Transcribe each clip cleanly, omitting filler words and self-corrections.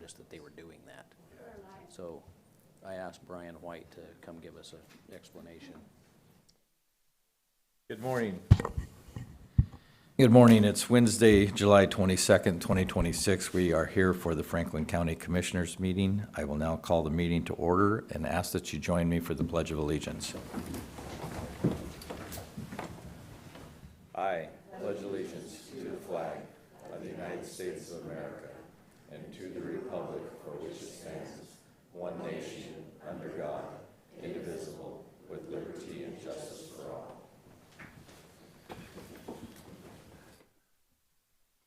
noticed that they were doing that. So I asked Brian White to come give us an explanation. Good morning. Good morning. It's Wednesday, July 22nd, 2026. We are here for the Franklin County Commissioners meeting. I will now call the meeting to order and ask that you join me for the Pledge of Allegiance. I pledge allegiance to the flag of the United States of America and to the republic for which it stands, one nation, under God, indivisible, with liberty and justice for all.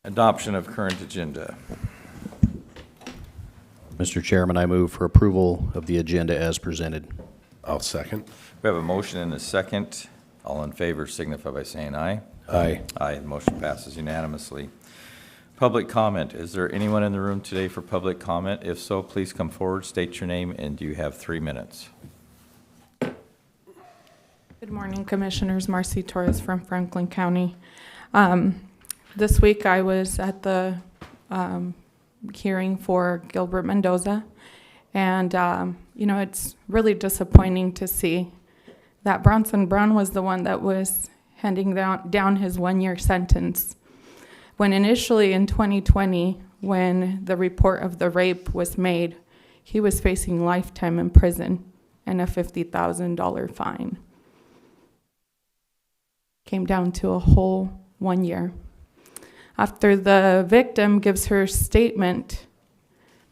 Adoption of current agenda. Mr. Chairman, I move for approval of the agenda as presented. I'll second. We have a motion and a second. All in favor signify by saying aye. Aye. Aye, the motion passes unanimously. Public comment. Is there anyone in the room today for public comment? If so, please come forward, state your name, and you have 3 minutes. Good morning, Commissioners. Marcy Torres from Franklin County. This week I was at the hearing for Gilbert Mendoza, and it's really disappointing to see that Bronson Brown was the one that was handing down his 1-year sentence. When initially in 2020, when the report of the rape was made, he was facing lifetime in prison and a $50,000 fine. Came down to a whole 1 year. After the victim gives her statement,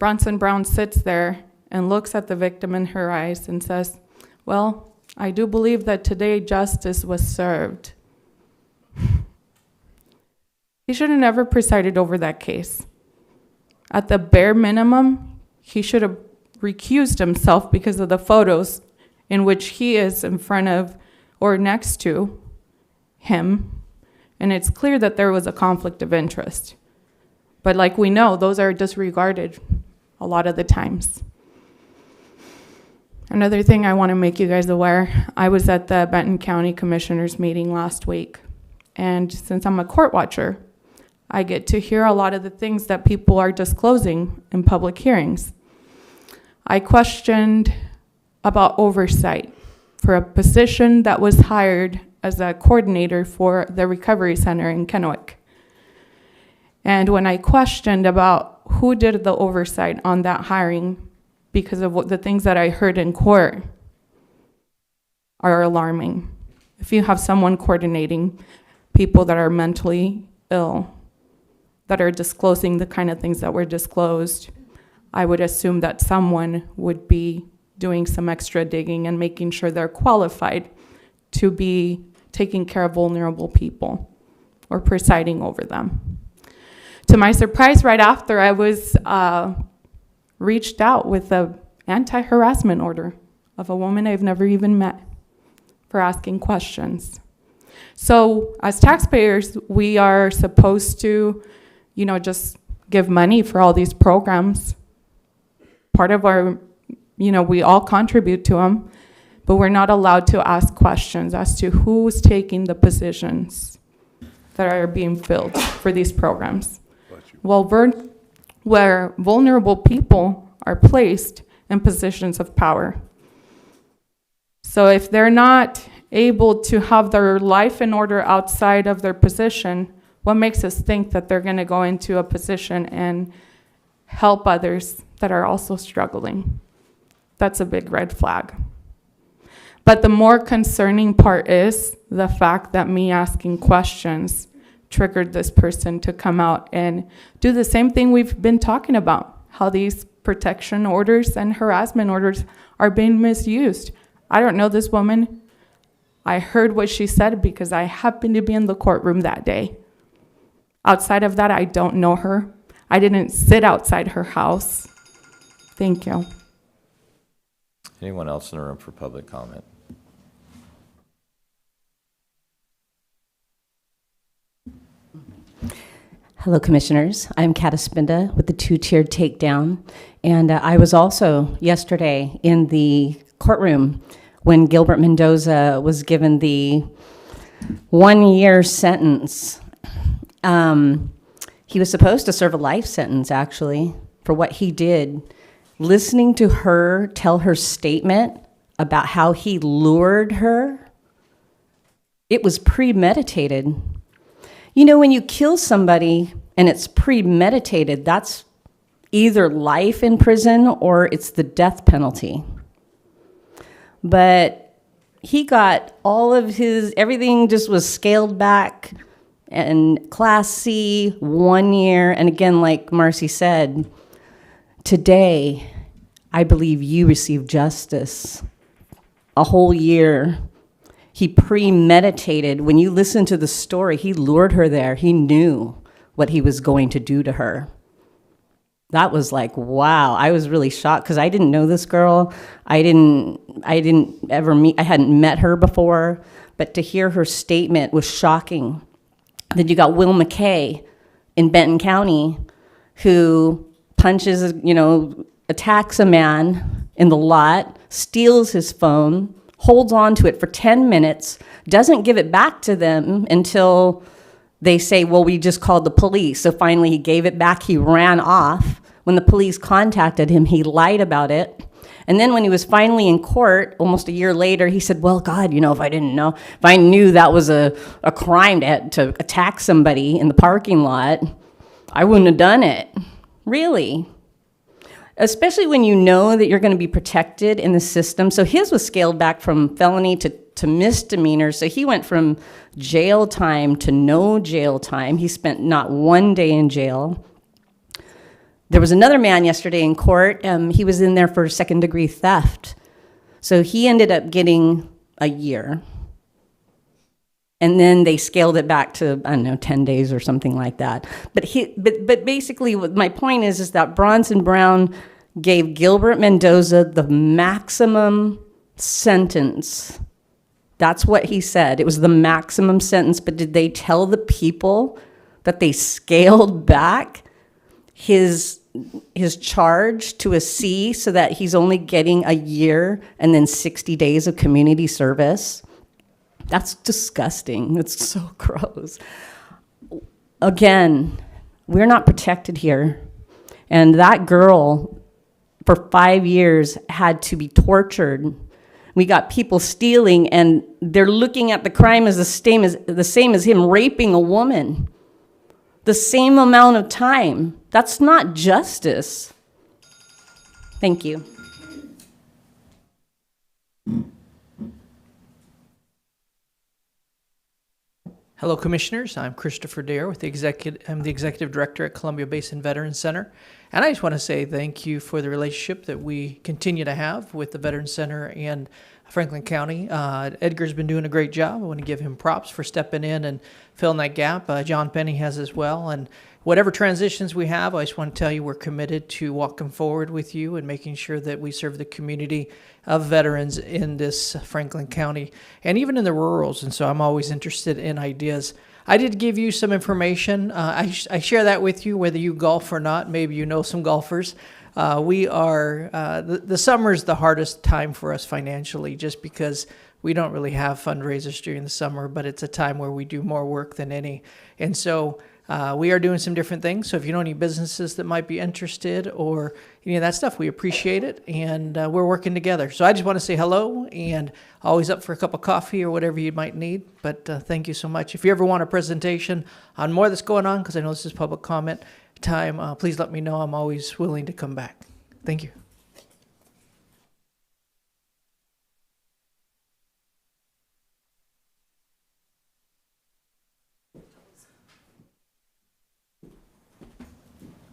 Bronson Brown sits there and looks at the victim in her eyes and says, "Well, I do believe that today justice was served." He should have never presided over that case. At the bare minimum, he should have recused himself because of the photos in which he is in front of or next to him. And it's clear that there was a conflict of interest. But like we know, those are disregarded a lot of the times. Another thing I want to make you guys aware, I was at the Benton County Commissioners meeting last week. And since I'm a court watcher, I get to hear a lot of the things that people are disclosing in public hearings. I questioned about oversight for a position that was hired as a coordinator for the recovery center in Kennewick. And when I questioned about who did the oversight on that hiring, because of the things that I heard in court are alarming. If you have someone coordinating people that are mentally ill, that are disclosing the kind of things that were disclosed, I would assume that someone would be doing some extra digging and making sure they're qualified to be taking care of vulnerable people or presiding over them. To my surprise, right after, I was reached out with an anti-harassment order of a woman I've never even met for asking questions. So as taxpayers, we are supposed to, just give money for all these programs. Part of our, we all contribute to them, but we're not allowed to ask questions as to who's taking the positions that are being filled for these programs. Well, where vulnerable people are placed in positions of power. So if they're not able to have their life in order outside of their position, what makes us think that they're going to go into a position and help others that are also struggling? That's a big red flag. But the more concerning part is the fact that me asking questions triggered this person to come out and do the same thing we've been talking about, how these protection orders and harassment orders are being misused. I don't know this woman. I heard what she said because I happened to be in the courtroom that day. Outside of that, I don't know her. I didn't sit outside her house. Thank you. Anyone else in the room for public comment? Hello, Commissioners. I'm Kat Espinda with the Two-Tiered Takedown. And I was also yesterday in the courtroom when Gilbert Mendoza was given the 1-year sentence. He was supposed to serve a life sentence, actually, for what he did, listening to her tell her statement about how he lured her, it was premeditated. You know, when you kill somebody and it's premeditated, that's either life in prison or it's the death penalty. But he got all of his, everything just was scaled back, and Class C, 1 year. And again, like Marcy said, today, I believe you received justice. A whole year. He premeditated. When you listen to the story, he lured her there. He knew what he was going to do to her. That was like, wow. I was really shocked because I didn't know this girl. I hadn't met her before, but to hear her statement was shocking. Then you got Will McKay in Benton County who punches, attacks a man in the lot, steals his phone, holds on to it for 10 minutes, doesn't give it back to them until they say, well, we just called the police. So finally he gave it back. He ran off. When the police contacted him, he lied about it. And then when he was finally in court, almost a year later, he said, well, God, if I knew that was a crime to attack somebody in the parking lot, I wouldn't have done it. Really? Especially when you know that you're going to be protected in the system. So his was scaled back from felony to misdemeanor. So he went from jail time to no jail time. He spent not 1 day in jail. There was another man yesterday in court. He was in there for second-degree theft. So he ended up getting a year. And then they scaled it back to, 10 days or something like that. But basically, what my point is that Bronson Brown gave Gilbert Mendoza the maximum sentence. That's what he said. It was the maximum sentence. But did they tell the people that they scaled back his charge to a C so that he's only getting a year and then 60 days of community service? That's disgusting. It's so gross. Again, we're not protected here. And that girl, for 5 years, had to be tortured. We got people stealing, and they're looking at the crime as the same as him raping a woman. The same amount of time. That's not justice. Thank you. Hello, Commissioners. I'm Christopher Dare with I'm the Executive Director at Columbia Basin Veterans Center. And I just want to say thank you for the relationship that we continue to have with the Veterans Center and Franklin County. Edgar's been doing a great job. I want to give him props for stepping in and filling that gap. John Penny has as well. And whatever transitions we have, I just want to tell you we're committed to walking forward with you and making sure that we serve the community of veterans in this Franklin County and even in the rurals. And so I'm always interested in ideas. I did give you some information. I share that with you, whether you golf or not. Maybe you know some golfers. The summer is the hardest time for us financially just because we don't really have fundraisers during the summer, but it's a time where we do more work than any. And so we are doing some different things. So if you know any businesses that might be interested or any of that stuff, we appreciate it. And we're working together. So I just want to say hello and always up for a cup of coffee or whatever you might need. But thank you so much. If you ever want a presentation on more that's going on, because I know this is public comment time, please let me know. I'm always willing to come back. Thank you.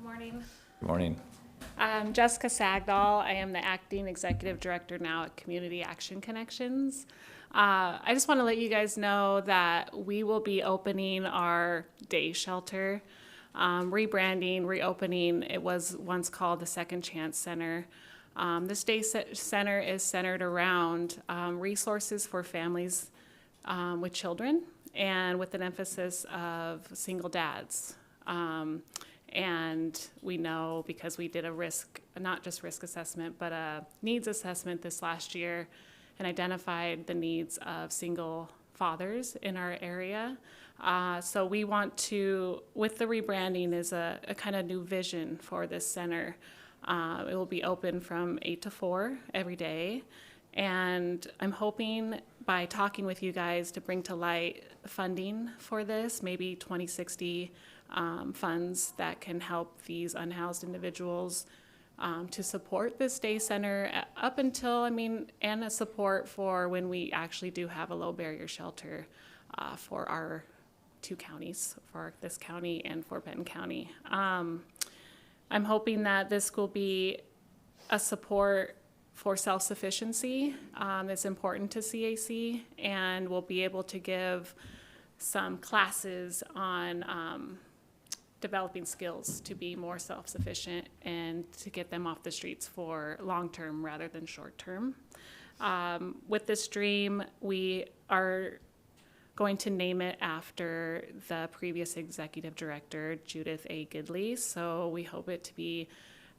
Morning. Good morning. I'm Jessica Sagdahl. I am the acting executive director now at Community Action Connections. I just want to let you guys know that we will be opening our day shelter, rebranding, reopening. It was once called the Second Chance Center. This day center is centered around resources for families with children and with an emphasis of single dads. And we know because we did a not just risk assessment, but a needs assessment this last year and identified the needs of single fathers in our area. So we want to, with the rebranding, is a kind of new vision for this center. It will be open from 8 to 4 every day. And I'm hoping by talking with you guys to bring to light funding for this, maybe 2060 funds that can help these unhoused individuals to support this day center up until, and a support for when we actually do have a low barrier shelter for our 2 counties, for this county and for Benton County. I'm hoping that this will be a support for self-sufficiency that's important to CAC, and we'll be able to give some classes on developing skills to be more self-sufficient and to get them off the streets for long-term rather than short-term. With this dream, we are going to name it after the previous executive director, Judith A. Gidley. So we hope it to be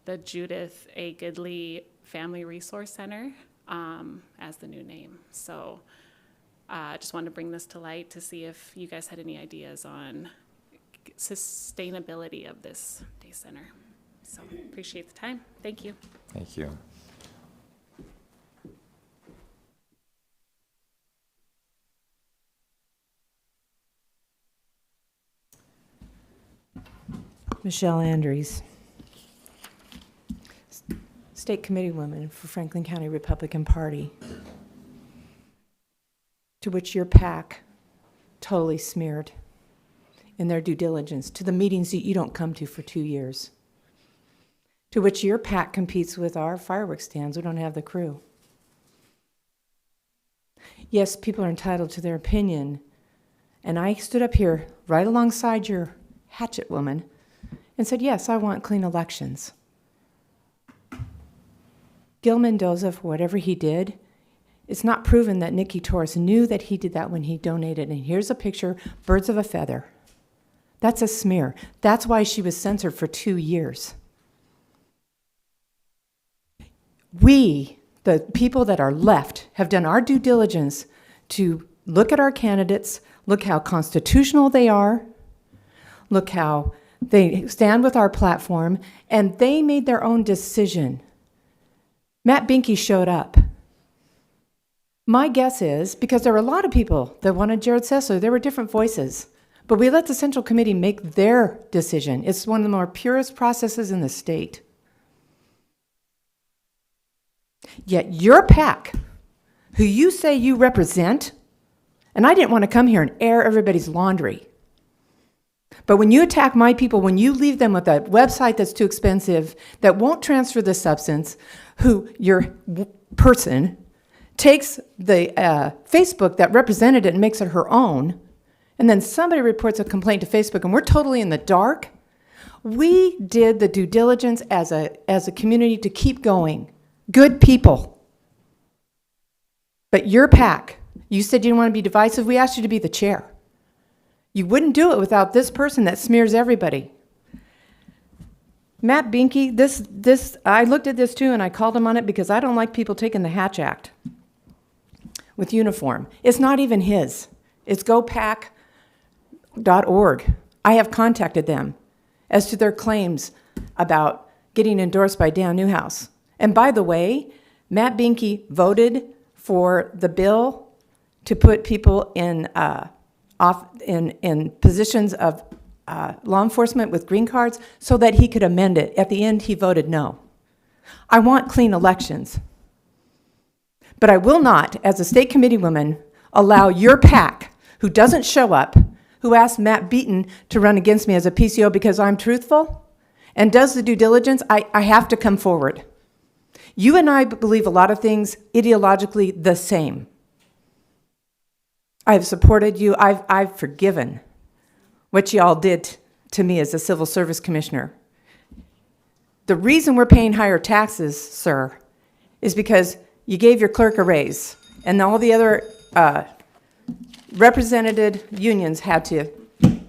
the Judith A. Gidley Family Resource Center as the new name. So I just wanted to bring this to light to see if you guys had any ideas on sustainability of this day center. So appreciate the time. Thank you. Thank you. Michelle Andrews, State Committee Woman for Franklin County Republican Party, to which your PAC totally smeared in their due diligence, to the meetings that you don't come to for 2 years, to which your PAC competes with our fireworks stands. We don't have the crew. Yes, people are entitled to their opinion, and I stood up here right alongside your hatchet woman and said, yes, I want clean elections. Gil Mendoza, for whatever he did, it's not proven that Nikki Torres knew that he did that when he donated. And here's a picture, birds of a feather. That's a smear. That's why she was censored for 2 years. We, the people that are left, have done our due diligence to look at our candidates, look how constitutional they are, look how they stand with our platform, and they made their own decision. Matt Binky showed up. My guess is, because there were a lot of people that wanted Jared Sessler, there were different voices, but we let the Central Committee make their decision. It's one of the more purest processes in the state. Yet your PAC, who you say you represent, and I didn't want to come here and air everybody's laundry, but when you attack my people, when you leave them with a website that's too expensive, that won't transfer the substance, who your person takes the Facebook that represented it and makes it her own, and then somebody reports a complaint to Facebook and we're totally in the dark, we did the due diligence as a community to keep going. Good people. But your PAC, you said you didn't want to be divisive. We asked you to be the chair. You wouldn't do it without this person that smears everybody. Matt Binky, this I looked at this too and I called him on it because I don't like people taking the Hatch Act with uniform. It's not even his. It's gopac.org. I have contacted them as to their claims about getting endorsed by Dan Newhouse. And by the way, Matt Binky voted for the bill to put people in positions of law enforcement with green cards so that he could amend it. At the end, he voted no. I want clean elections. But I will not, as a state committee woman, allow your PAC, who doesn't show up, who asked Matt Beaton to run against me as a PCO because I'm truthful and does the due diligence, I have to come forward. You and I believe a lot of things ideologically the same. I've supported you. I've forgiven what y'all did to me as a civil service commissioner. The reason we're paying higher taxes, sir, is because you gave your clerk a raise, and all the other represented unions had to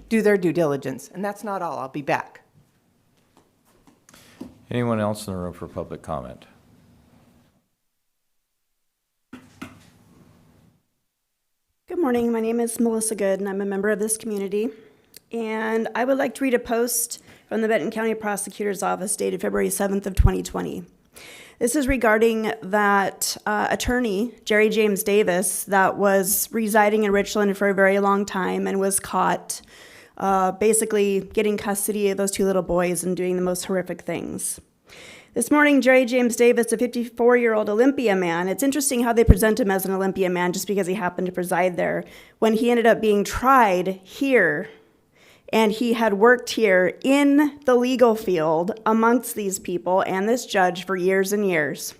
do their due diligence, and that's not all. I'll be back. Anyone else in the room for public comment? Good morning. My name is Melissa Good, and I'm a member of this community. And I would like to read a post from the Benton County Prosecutor's Office dated February 7th of 2020. This is regarding that attorney, Jerry James Davis, that was residing in Richland for a very long time and was caught basically getting custody of those two little boys and doing the most horrific things. This morning, Jerry James Davis, a 54-year-old Olympia man, it's interesting how they present him as an Olympia man just because he happened to preside there, when he ended up being tried here, and he had worked here in the legal field amongst these people and this judge for years and years.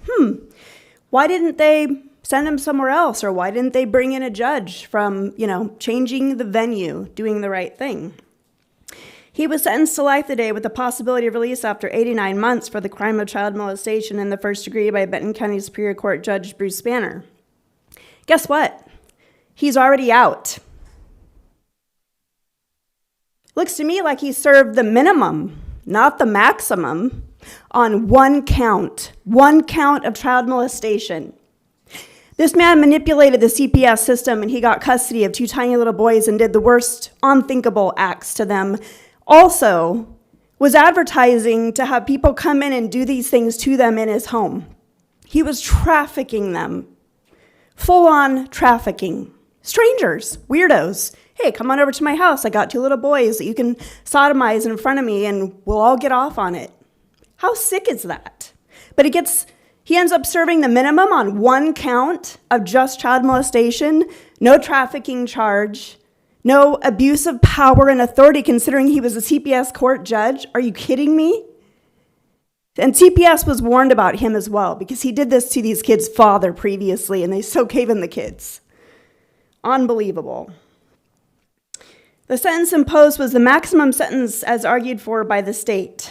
Why didn't they send him somewhere else, or why didn't they bring in a judge from, changing the venue, doing the right thing? He was sentenced to life today with the possibility of release after 89 months for the crime of child molestation in the first degree by Benton County Superior Court Judge Bruce Banner. Guess what? He's already out. Looks to me like he served the minimum, not the maximum, on one count of child molestation. This man manipulated the CPS system, and he got custody of two tiny little boys and did the worst unthinkable acts to them. Also, was advertising to have people come in and do these things to them in his home. He was trafficking them. Full-on trafficking. Strangers, weirdos. Hey, come on over to my house. I got two little boys that you can sodomize in front of me and we'll all get off on it. How sick is that? But he ends up serving the minimum on one count of just child molestation, no trafficking charge, no abuse of power and authority considering he was a CPS court judge. Are you kidding me? And CPS was warned about him as well because he did this to these kids' father previously, and they so gave him the kids. Unbelievable. The sentence imposed was the maximum sentence as argued for by the state.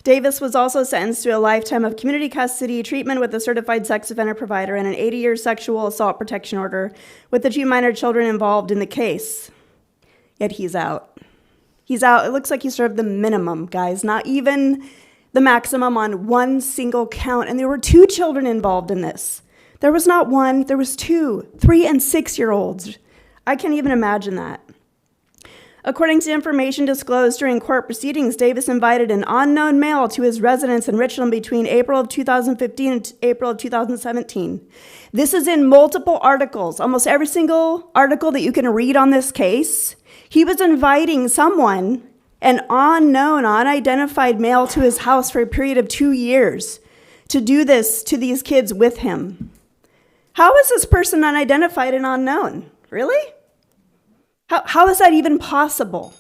Davis was also sentenced to a lifetime of community custody, treatment with a certified sex offender provider, and an 80-year sexual assault protection order with the two minor children involved in the case. Yet he's out. He's out. It looks like he served the minimum, guys, not even the maximum on one single count. And there were two children involved in this. There was not one, there was two, 3 and 6-year-olds. I can't even imagine that. According to information disclosed during court proceedings, Davis invited an unknown male to his residence in Richland between April of 2015 and April of 2017. This is in multiple articles, almost every single article that you can read on this case. He was inviting someone, an unknown, unidentified male, to his house for a period of 2 years to do this to these kids with him. How is this person unidentified and unknown? Really? How is that even possible?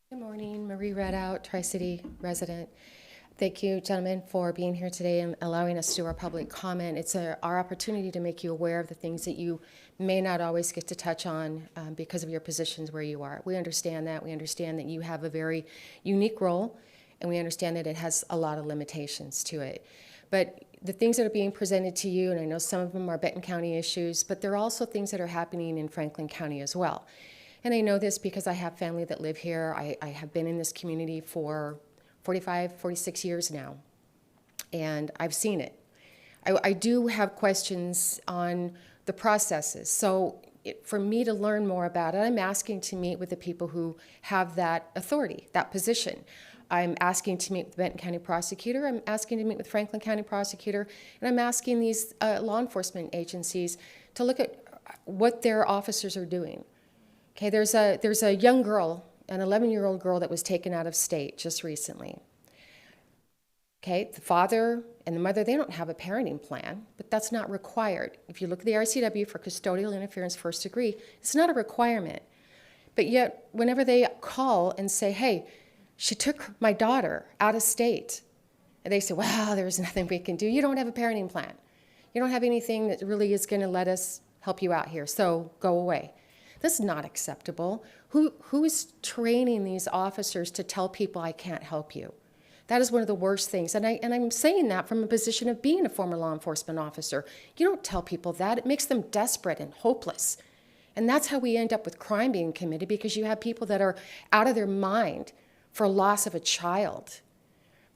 Good morning, Marie Redout, Tri-City resident. Thank you, gentlemen, for being here today and allowing us to do our public comment. It's our opportunity to make you aware of the things that you may not always get to touch on because of your positions where you are. We understand that. We understand that you have a very unique role, and we understand that it has a lot of limitations to it. But the things that are being presented to you, and I know some of them are Benton County issues, but there are also things that are happening in Franklin County as well. And I know this because I have family that live here. I have been in this community for 45, 46 years now, and I've seen it. I do have questions on the processes. So for me to learn more about it, I'm asking to meet with the people who have that authority, that position. I'm asking to meet with the Benton County Prosecutor, I'm asking to meet with Franklin County Prosecutor, and I'm asking these law enforcement agencies to look at what their officers are doing. Okay, there's a young girl, an 11-year-old girl that was taken out of state just recently. Okay, the father and the mother, they don't have a parenting plan, but that's not required. If you look at the RCW for custodial interference first degree, it's not a requirement. But yet, whenever they call and say, hey, she took my daughter out of state, and they say, well, there's nothing we can do. You don't have a parenting plan. You don't have anything that really is going to let us help you out here, so go away. This is not acceptable. Who is training these officers to tell people I can't help you? That is one of the worst things. And I'm saying that from a position of being a former law enforcement officer. You don't tell people that. It makes them desperate and hopeless. And that's how we end up with crime being committed, because you have people that are out of their mind for loss of a child.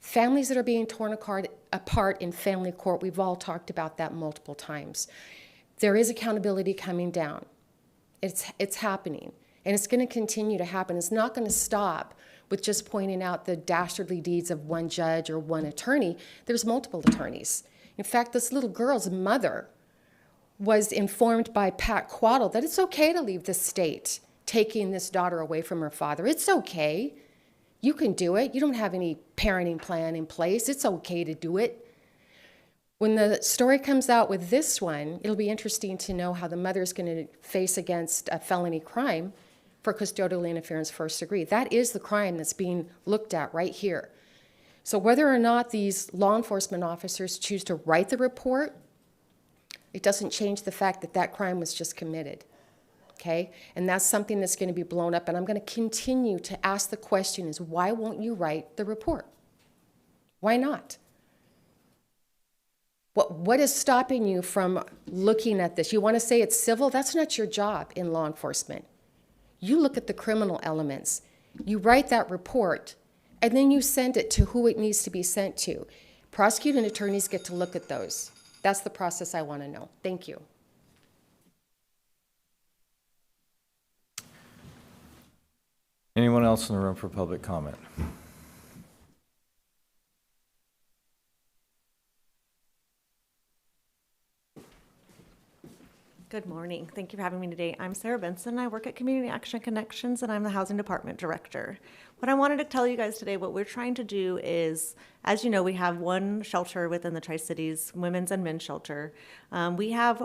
Families that are being torn apart in family court, we've all talked about that multiple times. There is accountability coming down. It's happening, and it's going to continue to happen. It's not going to stop with just pointing out the dastardly deeds of one judge or one attorney. There's multiple attorneys. In fact, this little girl's mother was informed by Pat Quaddle that it's okay to leave the state, taking this daughter away from her father. It's okay. You can do it. You don't have any parenting plan in place. It's okay to do it. When the story comes out with this one, it'll be interesting to know how the mother is going to face against a felony crime for custodial interference first degree. That is the crime that's being looked at right here. So whether or not these law enforcement officers choose to write the report, it doesn't change the fact that that crime was just committed. Okay? And that's something that's going to be blown up. And I'm going to continue to ask the question is, why won't you write the report? Why not? What is stopping you from looking at this? You want to say it's civil? That's not your job in law enforcement. You look at the criminal elements. You write that report, and then you send it to who it needs to be sent to. Prosecuting attorneys get to look at those. That's the process I want to know. Thank you. Anyone else in the room for public comment? Good morning. Thank you for having me today. I'm Sarah Benson. I work at Community Action Connections, and I'm the Housing Department Director. What I wanted to tell you guys today, what we're trying to do is, as you know, we have one shelter within the Tri-Cities, women's and men's shelter. We have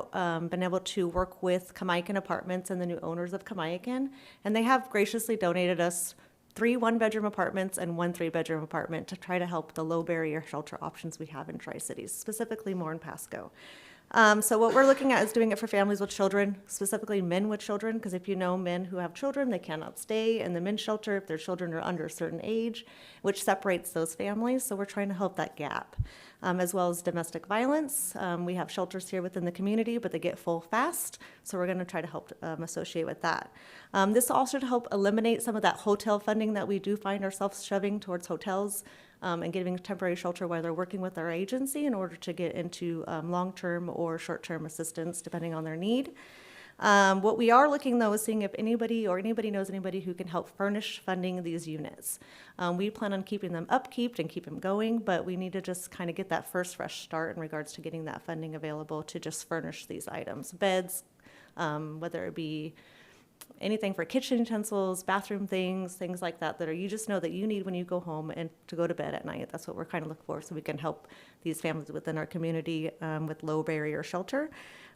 been able to work with Kamaikan Apartments and the new owners of Kamaikan, and they have graciously donated us 3 one-bedroom apartments and 1 3-bedroom apartment to try to help the low-barrier shelter options we have in Tri-Cities, specifically more in Pasco. So what we're looking at is doing it for families with children, specifically men with children, because if you know men who have children, they cannot stay in the men's shelter if their children are under a certain age, which separates those families. So we're trying to help that gap, as well as domestic violence. We have shelters here within the community, but they get full fast. So we're going to try to help associate with that. This also to help eliminate some of that hotel funding that we do find ourselves shoving towards hotels. And giving temporary shelter while they're working with our agency in order to get into long-term or short-term assistance, depending on their need. What we are looking, though, is seeing if anybody knows anybody who can help furnish funding these units. We plan on keeping them upkeep and keep them going, but we need to just kind of get that first fresh start in regards to getting that funding available to just furnish these items. Beds, whether it be anything for kitchen utensils, bathroom things like that that you just know that you need when you go home and to go to bed at night. That's what we're kind of looking for, so we can help these families within our community with low barrier shelter.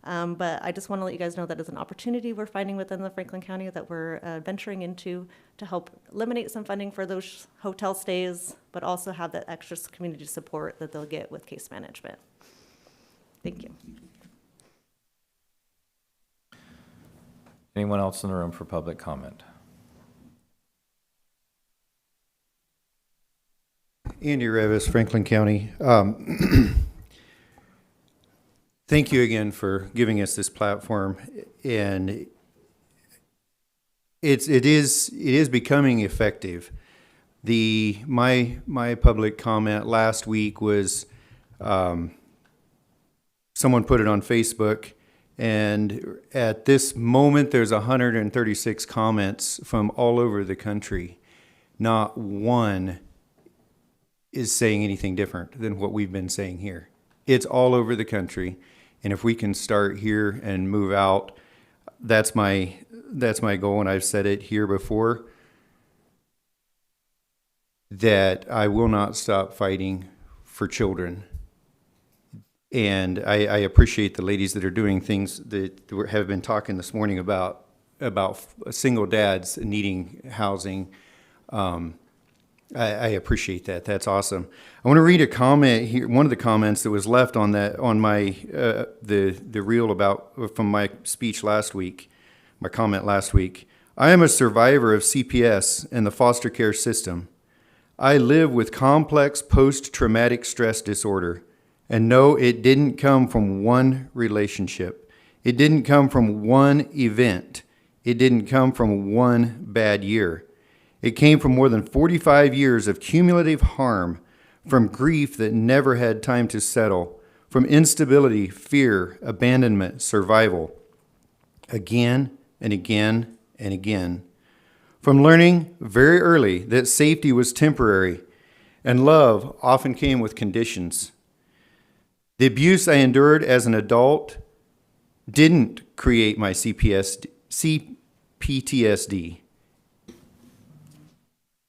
But I just want to let you guys know that is an opportunity we're finding within the Franklin County that we're venturing into to help eliminate some funding for those hotel stays, but also have that extra community support that they'll get with case management. Thank you. Anyone else in the room for public comment? Andy Revis, Franklin County. Thank you again for giving us this platform, and it is becoming effective. My public comment last week was someone put it on Facebook. And at this moment, there's 136 comments from all over the country. Not one is saying anything different than what we've been saying here. It's all over the country. And if we can start here and move out, that's my goal. And I've said it here before, that I will not stop fighting for children. And I appreciate the ladies that are doing things that have been talking this morning about single dads needing housing. I appreciate that. That's awesome. I want to read a comment here. One of the comments that was left on my the reel from my speech last week, my comment last week. I am a survivor of CPS and the foster care system. I live with complex post-traumatic stress disorder. And no, it didn't come from one relationship. It didn't come from one event. It didn't come from one bad year. It came from more than 45 years of cumulative harm, from grief that never had time to settle, from instability, fear, abandonment, survival, again and again and again. From learning very early that safety was temporary and love often came with conditions. The abuse I endured as an adult didn't create my CPTSD.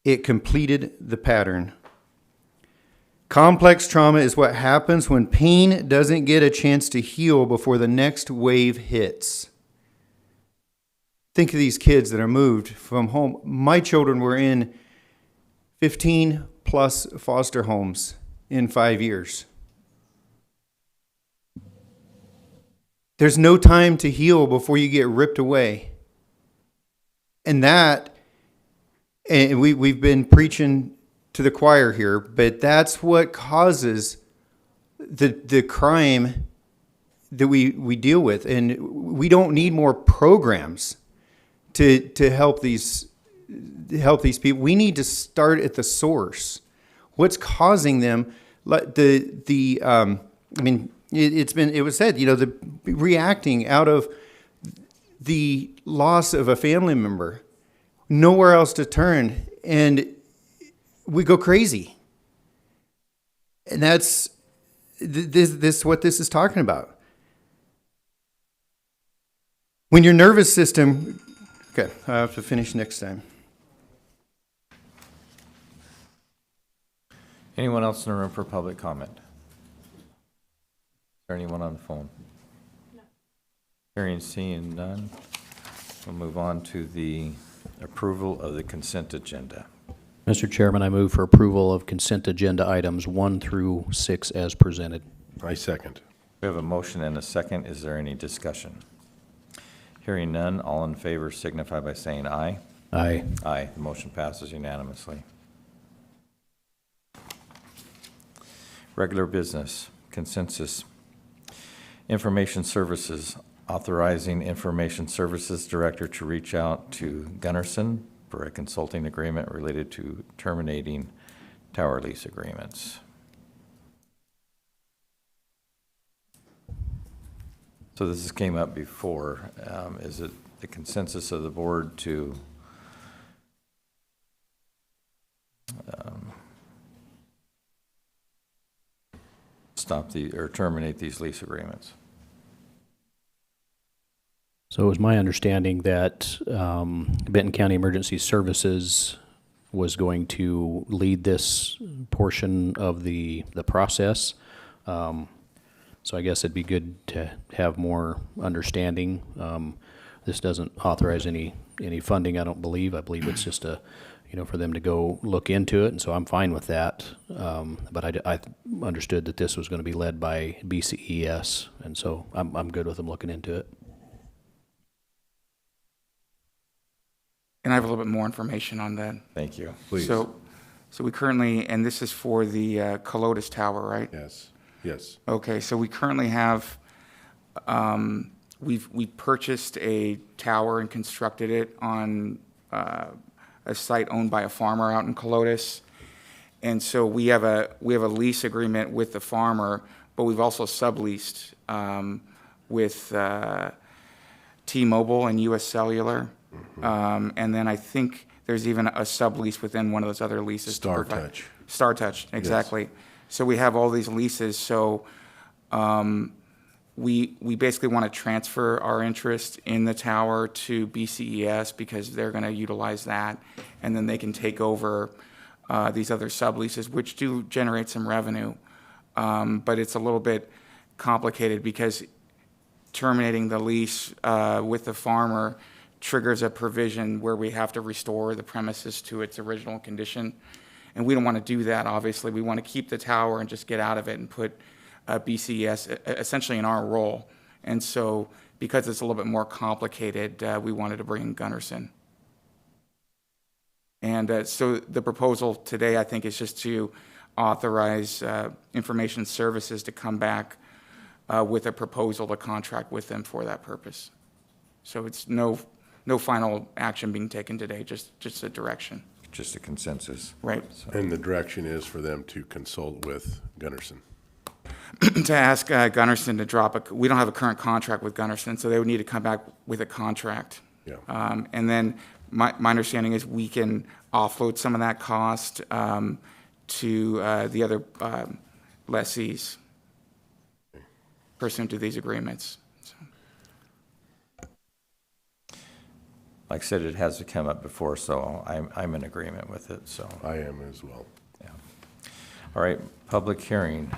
It completed the pattern. Complex trauma is what happens when pain doesn't get a chance to heal before the next wave hits. Think of these kids that are moved from home. My children were in 15 plus foster homes in 5 years. There's no time to heal before you get ripped away. And we've been preaching to the choir here, but that's what causes the crime that we deal with. And we don't need more programs to help these people. We need to start at the source. What's causing them? It was said, the reacting out of the loss of a family member, nowhere else to turn, and we go crazy. And that's this what this is talking about. When your nervous system, okay, I have to finish next time. Anyone else in the room for public comment? Is there anyone on the phone? No. Hearing, seeing none, we'll move on to the approval of the consent agenda. Mr. Chairman, I move for approval of consent agenda items 1 through 6 as presented. I second. We have a motion and a second. Is there any discussion? Hearing none, all in favor signify by saying aye. Aye. Aye. The motion passes unanimously. Regular business, consensus. Information services, authorizing Information Services Director to reach out to Gunnarsson for a consulting agreement related to terminating tower lease agreements. So this came up before. Is it the consensus of the board to terminate these lease agreements? So it was my understanding that Benton County Emergency Services was going to lead this portion of the process. So I guess it'd be good to have more understanding. This doesn't authorize any funding, I don't believe. I believe it's just for them to go look into it, and so I'm fine with that. But I understood that this was going to be led by BCES, and so I'm good with them looking into it. And I have a little bit more information on that. Thank you. Please. So we currently, and this is for the Colotis Tower, right? Yes. Yes. Okay, so we currently have, we purchased a tower and constructed it on a site owned by a farmer out in Colotis. And so we have a lease agreement with the farmer, but we've also subleased with T-Mobile and US Cellular. And then I think there's even a sublease within one of those other leases. StarTouch. StarTouch, exactly. Yes. So we have all these leases. So we basically want to transfer our interest in the tower to BCES because they're going to utilize that, and then they can take over these other subleases, which do generate some revenue. But it's a little bit complicated because terminating the lease with the farmer triggers a provision where we have to restore the premises to its original condition. And we don't want to do that, obviously. We want to keep the tower and just get out of it and put BCES essentially in our role. And so because it's a little bit more complicated, we wanted to bring in Gunnarsson. And so the proposal today, I think, is just to authorize Information Services to come back with a proposal to contract with them for that purpose. So it's no final action being taken today, just a direction. just a consensus. Right. And the direction is for them to consult with Gunderson. To ask Gunderson to drop we don't have a current contract with Gunderson, so they would need to come back with a contract. Yeah. And then my understanding is we can offload some of that cost to the other lessees pursuant to these agreements. So. Like I said, it has come up before, so I'm in agreement with it, so. I am as well. Yeah. All right, public hearing.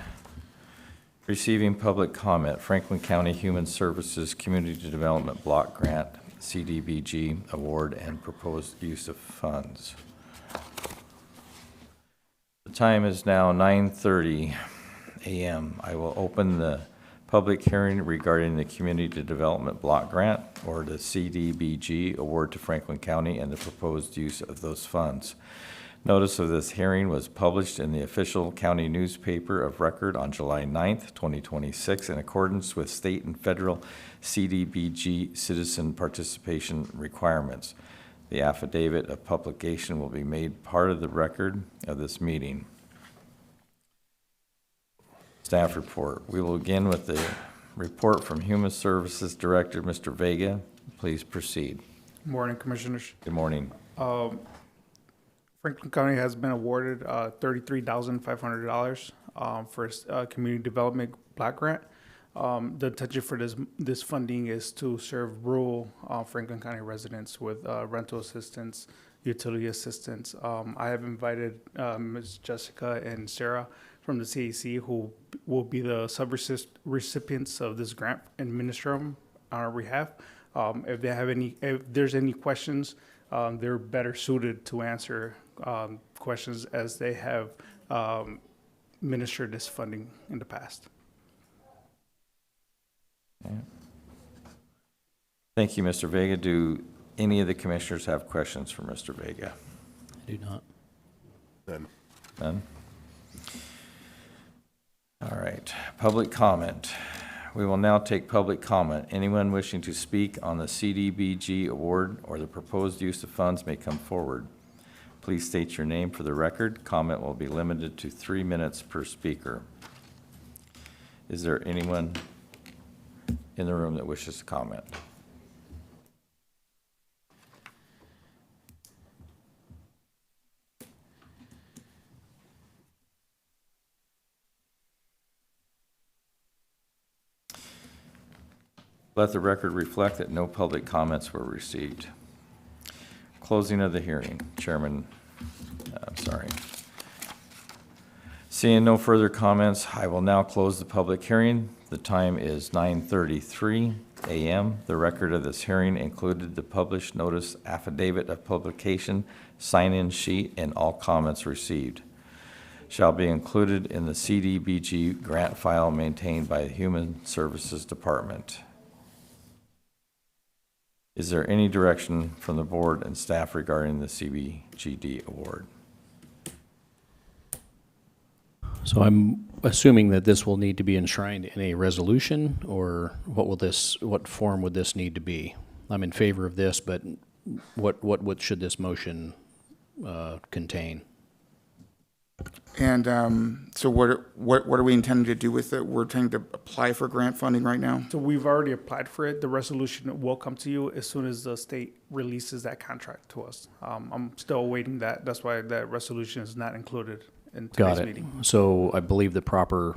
Receiving public comment, Franklin County Human Services Community Development Block Grant, CDBG award and proposed use of funds. The time is now 9:30 a.m. I will open the public hearing regarding the Community Development Block Grant, or the CDBG award to Franklin County and the proposed use of those funds. Notice of this hearing was published in the official county newspaper of record on July 9th, 2026, in accordance with state and federal CDBG citizen participation requirements. The affidavit of publication will be made part of the record of this meeting. Staff report. We will begin with the report from Human Services Director, Mr. Vega. Please proceed. Good morning, Commissioners. Good morning. Franklin County has been awarded $33,500 for a community development block grant. The intention for this funding is to serve rural Franklin County residents with rental assistance, utility assistance. I have invited Ms. Jessica and Sarah from the CAC, who will be the sub-recipients of this grant, and administer them on our behalf. If there's any questions, they're better suited to answer questions, as they have administered this funding in the past. Okay. Thank you, Mr. Vega. Do any of the commissioners have questions for Mr. Vega? I do not. None. None? All right, public comment. We will now take public comment. Anyone wishing to speak on the CDBG award or the proposed use of funds may come forward. Please state your name for the record. Comment will be limited to 3 minutes per speaker. Is there anyone in the room that wishes to comment? Let the record reflect that no public comments were received. Closing of the hearing. Chairman, I'm sorry. Seeing no further comments, I will now close the public hearing. The time is 9:33 a.m. The record of this hearing included the published notice, affidavit of publication, sign-in sheet, and all comments received shall be included in the CDBG grant file maintained by the Human Services Department. Is there any direction from the board and staff regarding the CBGD award? So I'm assuming that this will need to be enshrined in a resolution, or what form would this need to be? I'm in favor of this, but what should this motion contain? And so what are we intending to do with it? We're intending to apply for grant funding right now? So we've already applied for it. The resolution will come to you as soon as the state releases that contract to us. I'm still awaiting that. That's why that resolution is not included in today's meeting. So I believe the proper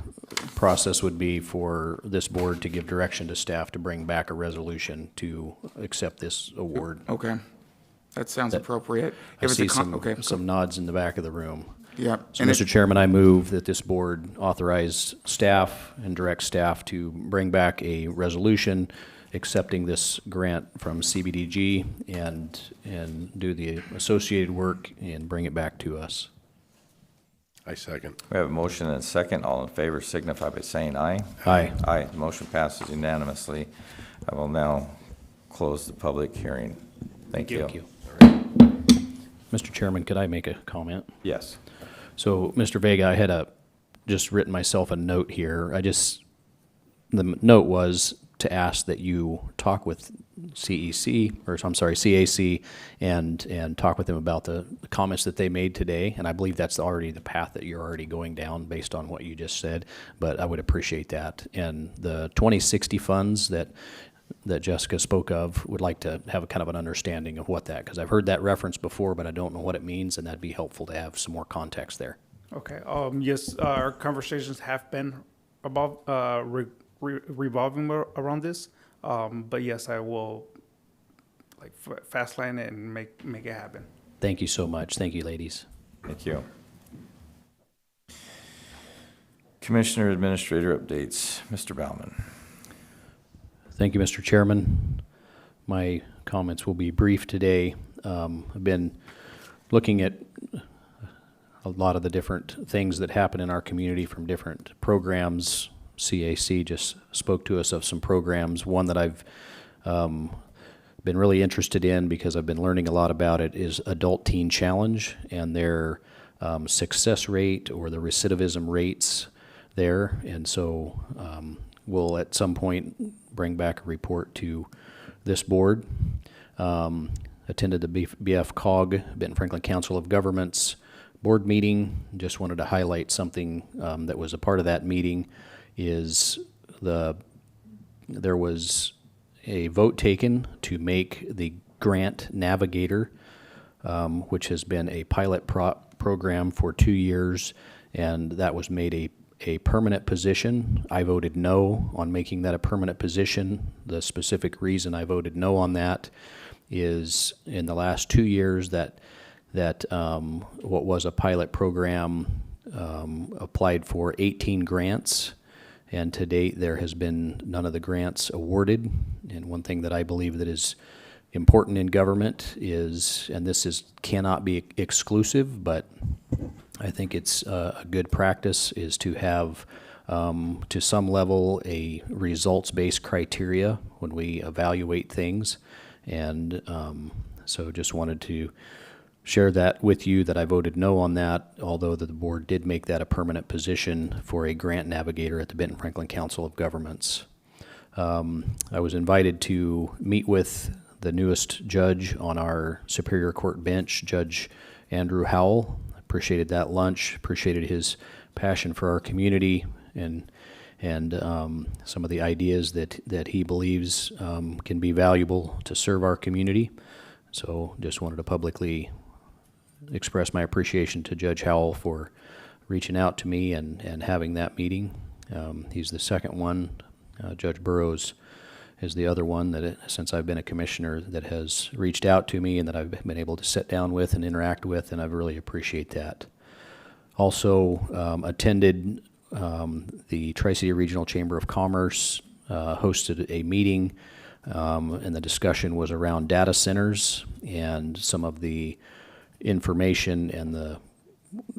process would be for this board to give direction to staff to bring back a resolution to accept this award. Okay. That sounds appropriate. I see some nods in the back of the room. Yeah. So, Mr. Chairman, I move that this board authorize staff and direct staff to bring back a resolution accepting this grant from CBDG and do the associated work and bring it back to us. I second. We have a motion and a second. All in favor signify by saying aye. Aye. Aye. The motion passes unanimously. I will now close the public hearing. Thank you. Thank you. Mr. Chairman, could I make a comment? Yes. So, Mr. Vega, I had just written myself a note here. The note was, to ask that you talk with CAC, and talk with them about the comments that they made today. And I believe that's already the path that you're already going down based on what you just said, but I would appreciate that. And the 2060 funds that Jessica spoke of, would like to have a kind of an understanding of what that, because I've heard that reference before, but I don't know what it means, and that'd be helpful to have some more context there. Okay. Yes, our conversations have been about revolving around this. But yes, I will fast line it and make it happen. Thank you so much. Thank you, ladies. Thank you. Commissioner Administrator updates. Mr. Baumann. Thank you, Mr. Chairman. My comments will be brief today. I've been looking at a lot of the different things that happen in our community from different programs. CAC just spoke to us of some programs. One that I've been really interested in because I've been learning a lot about it is Adult Teen Challenge and their success rate or the recidivism rates there. And so we'll at some point bring back a report to this board. Attended the BF COG, Benton Franklin Council of Governments board meeting. Just wanted to highlight something that was a part of that meeting is there was a vote taken to make the Grant Navigator, which has been a pilot program for 2 years, and that was made a permanent position. I voted no on making that a permanent position. The specific reason I voted no on that is in the last 2 years that what was a pilot program applied for 18 grants, and to date there has been none of the grants awarded. And one thing that I believe that is important in government is, and this cannot be exclusive, but I think it's a good practice, is to have to some level a results-based criteria when we evaluate things. And so just wanted to share that with you, that I voted no on that, although the board did make that a permanent position for a grant navigator at the Benton Franklin Council of Governments. I was invited to meet with the newest judge on our Superior Court bench, Judge Andrew Howell. Appreciated that lunch, appreciated his passion for our community and some of the ideas that he believes can be valuable to serve our community. So just wanted to publicly express my appreciation to Judge Howell for reaching out to me and having that meeting. He's the second one. Judge Burrows is the other one that, since I've been a commissioner, that has reached out to me and that I've been able to sit down with and interact with, and I really appreciate that. Also attended the Tri-City Regional Chamber of Commerce, hosted a meeting, and the discussion was around data centers and some of the information and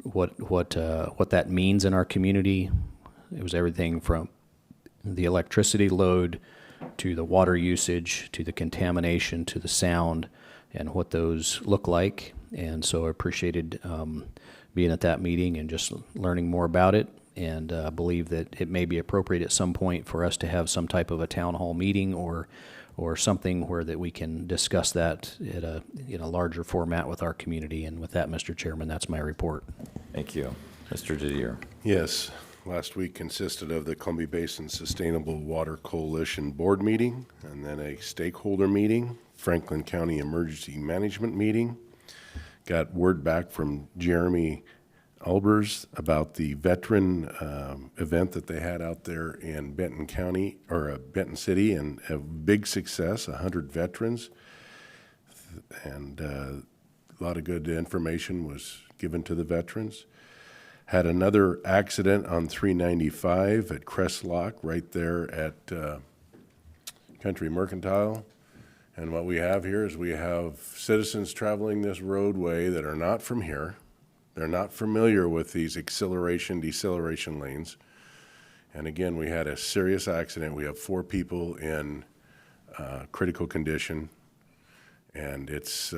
what that means in our community. It was everything from the electricity load to the water usage, to the contamination, to the sound, and what those look like. And so I appreciated being at that meeting and just learning more about it, and believe that it may be appropriate at some point for us to have some type of a town hall meeting or something where that we can discuss that in a larger format with our community. And with that, Mr. Chairman, that's my report. Thank you. Mr. Didier. Yes, last week consisted of the Columbia Basin Sustainable Water Coalition board meeting, and then a stakeholder meeting, Franklin County Emergency Management meeting. Got word back from Jeremy Albers about the veteran event that they had out there in Benton County, or Benton City, and a big success, 100 veterans. And a lot of good information was given to the veterans. Had another accident on 395 at Crest Lock, right there at Country Mercantile. And what we have here is we have citizens traveling this roadway that are not from here. They're not familiar with these acceleration, deceleration lanes. And again, we had a serious accident. We have 4 people in critical condition. And it's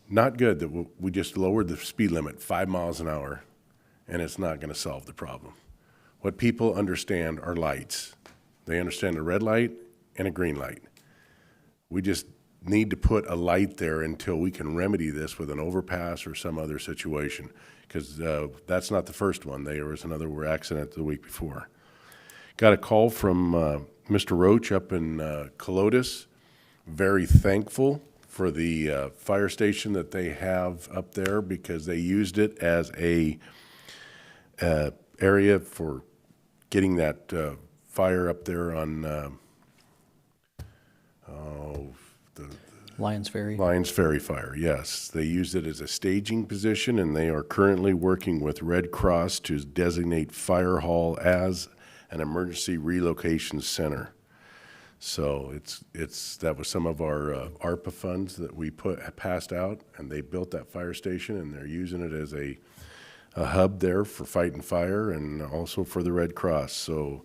not good that we just lowered the speed limit 5 miles an hour, and it's not going to solve the problem. What people understand are lights. They understand a red light and a green light. We just need to put a light there until we can remedy this with an overpass or some other situation, because that's not the first one. There was another accident the week before. Got a call from Mr. Roach up in Colotis. Very thankful for the fire station that they have up there, because they used it as a area for getting that fire up there on Lions Ferry. Lions Ferry fire, yes. They used it as a staging position, and they are currently working with Red Cross to designate Fire Hall as an emergency relocation center. So that was some of our ARPA funds that we passed out, and they built that fire station, and they're using it as a hub there for fighting fire and also for the Red Cross. So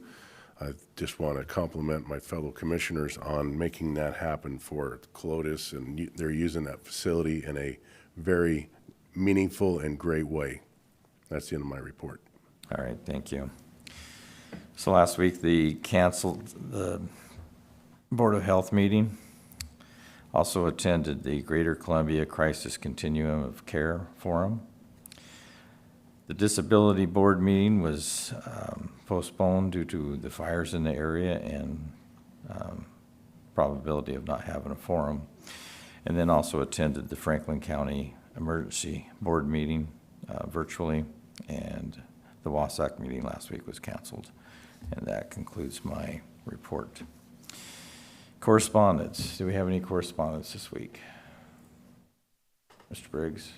I just want to compliment my fellow commissioners on making that happen for Colotis, and they're using that facility in a very meaningful and great way. That's the end of my report. All right, thank you. So last week, they canceled the Board of Health meeting. Also attended the Greater Columbia Crisis Continuum of Care Forum. The Disability Board meeting was postponed due to the fires in the area and probability of not having a forum. And then also attended the Franklin County Emergency Board meeting virtually, and the Wasatch meeting last week was canceled. And that concludes my report. Correspondence. Do we have any correspondence this week? Mr. Briggs?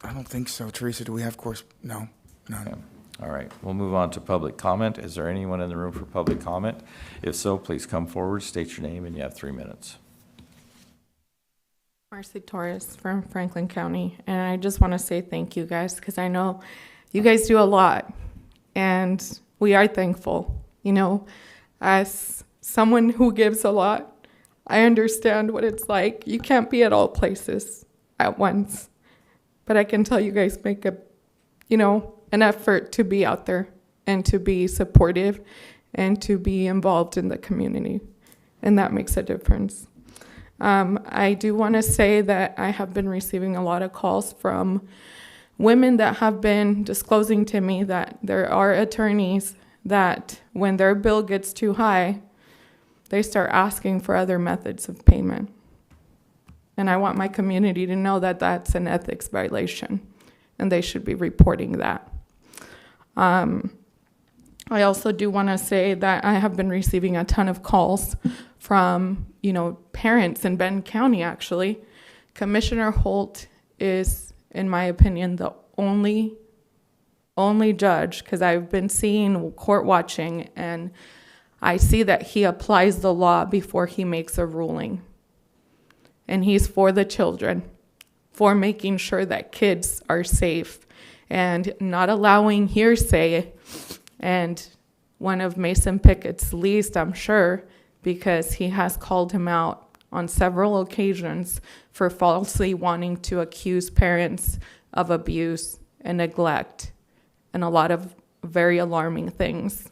I don't think so. Teresa, do we have No, none. Okay. All right, we'll move on to public comment. Is there anyone in the room for public comment? If so, please come forward, state your name, and you have 3 minutes. Marcy Torres from Franklin County, and I just want to say thank you guys, because I know you guys do a lot, and we are thankful. You know, as someone who gives a lot, I understand what it's like. You can't be at all places at once, but I can tell you guys make an effort to be out there and to be supportive and to be involved in the community, and that makes a difference. I do want to say that I have been receiving a lot of calls from women that have been disclosing to me that there are attorneys that when their bill gets too high, they start asking for other methods of payment. And I want my community to know that that's an ethics violation, and they should be reporting that. I also do want to say that I have been receiving a ton of calls from, parents in Benton County, actually. Commissioner Holt is, in my opinion, the only judge, because I've been seeing court watching, and I see that he applies the law before he makes a ruling. And he's for the children, for making sure that kids are safe and not allowing hearsay. And one of Mason Pickett's least, I'm sure, because he has called him out on several occasions for falsely wanting to accuse parents of abuse and neglect and a lot of very alarming things.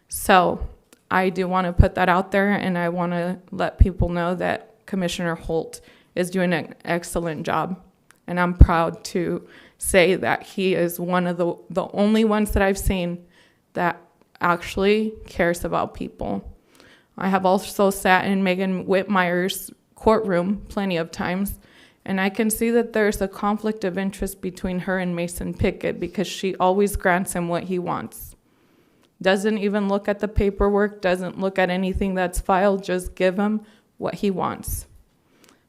So I do want to put that out there, and I want to let people know that Commissioner Holt is doing an excellent job, and I'm proud to say that he is one of the only ones that I've seen that actually cares about people. I have also sat in Megan Whitmire's courtroom plenty of times, and I can see that there's a conflict of interest between her and Mason Pickett, because she always grants him what he wants. Doesn't even look at the paperwork, doesn't look at anything that's filed, just give him what he wants.